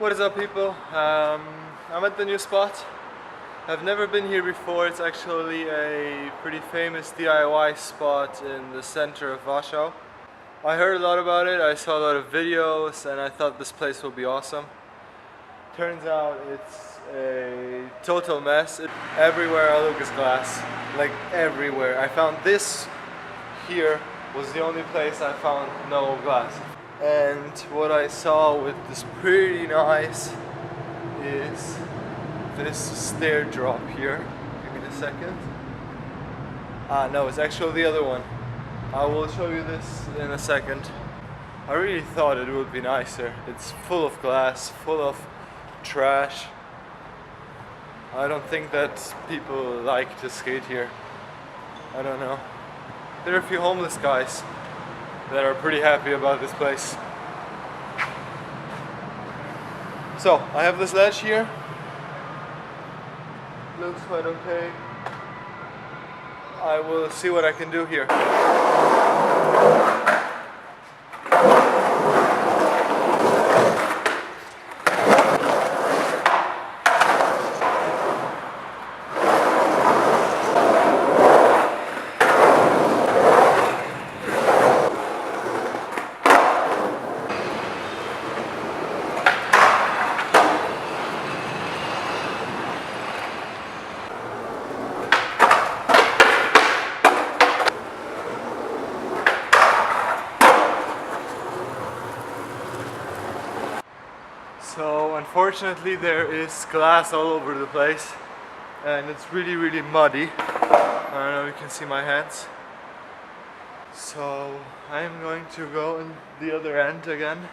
What is up, people? I'm at the new spot. I've never been here before. It's actually a pretty famous DIY spot in the center of Warsaw. I heard a lot about it, I saw a lot of videos, and I thought this place would be awesome. Turns out it's a total mess. Everywhere I look is glass, like everywhere. I found this here was the only place I found no glass. And what I saw with this pretty nice is this stair drop here. Give me a second. No, it's actually the other one. I will show you this in a second. I really thought it would be nicer. It's full of glass, full of trash. I don't think that people like to skate here. I don't know. There are a few homeless guys that are pretty happy about this place. So, I have this ledge here. Looks quite okay. I will see what I can do here. So unfortunately there is glass all over the place and it's really muddy. I don't know if you can see my hands. So I'm going to go in the other end again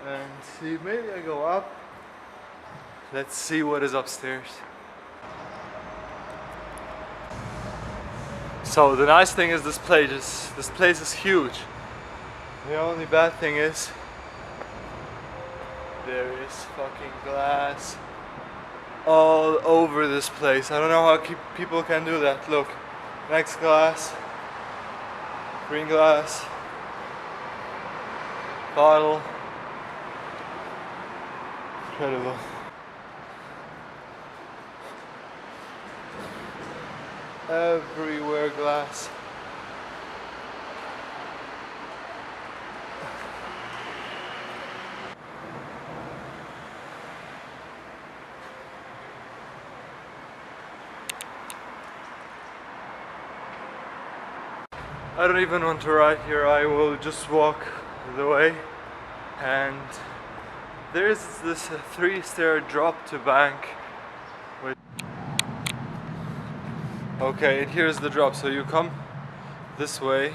and see, maybe I go up. Let's see what is upstairs. So the nice thing is this place is huge. The only bad thing is there is fucking glass all over this place. I don't know how people can do that. Look, next glass, green glass, bottle. Incredible. Everywhere glass. I don't even want to ride here, I will just walk the way. And there's this 3-stair drop to bank. Okay, and here's the drop. So you come this way,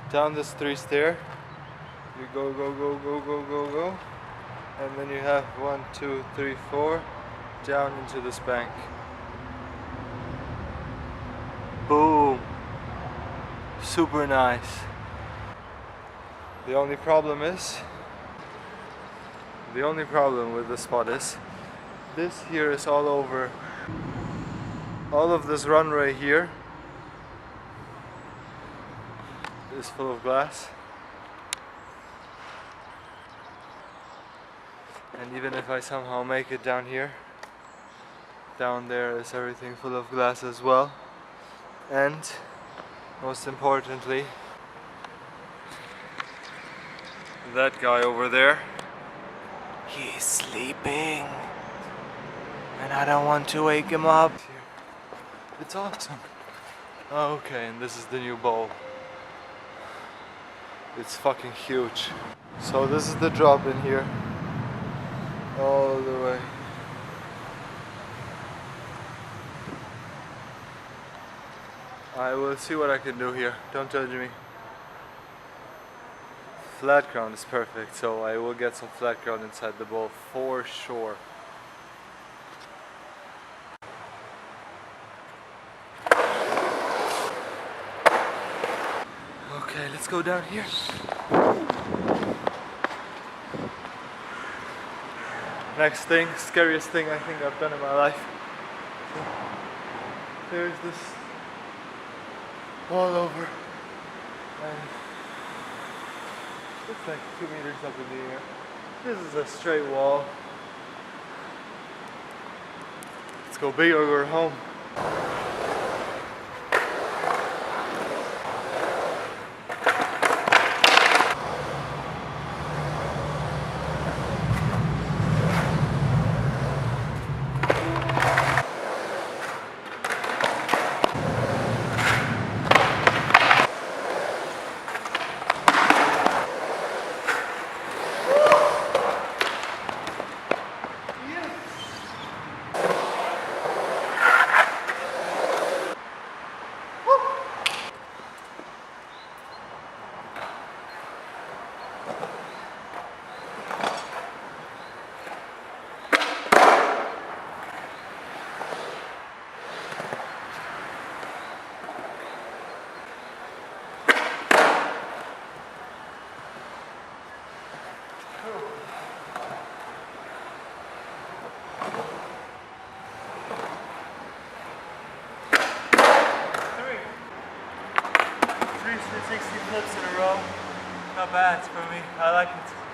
down this 3-stair, you go, and then you have 1, 2, 3, 4, down into this bank. Boom! Super nice. The only problem with this spot is this here is all over. All of this runway here is full of glass. And even if I somehow make it down here, down there is everything full of glass as well. And most importantly, that guy over there, he's sleeping and I don't want to wake him up. It's awesome. Okay, and this is the new bowl. It's fucking huge. So this is the drop in here, all the way. I will see what I can do here, don't judge me. Flat ground is perfect, so I will get some flat ground inside the bowl for sure. Okay, let's go down here. Next thing, scariest thing I think I've done in my life. There's this all over, and it's like 2 meters up in the air. This is a straight wall. Let's go big or go home. Three 360 flips in a row. Not bad for me. I like it.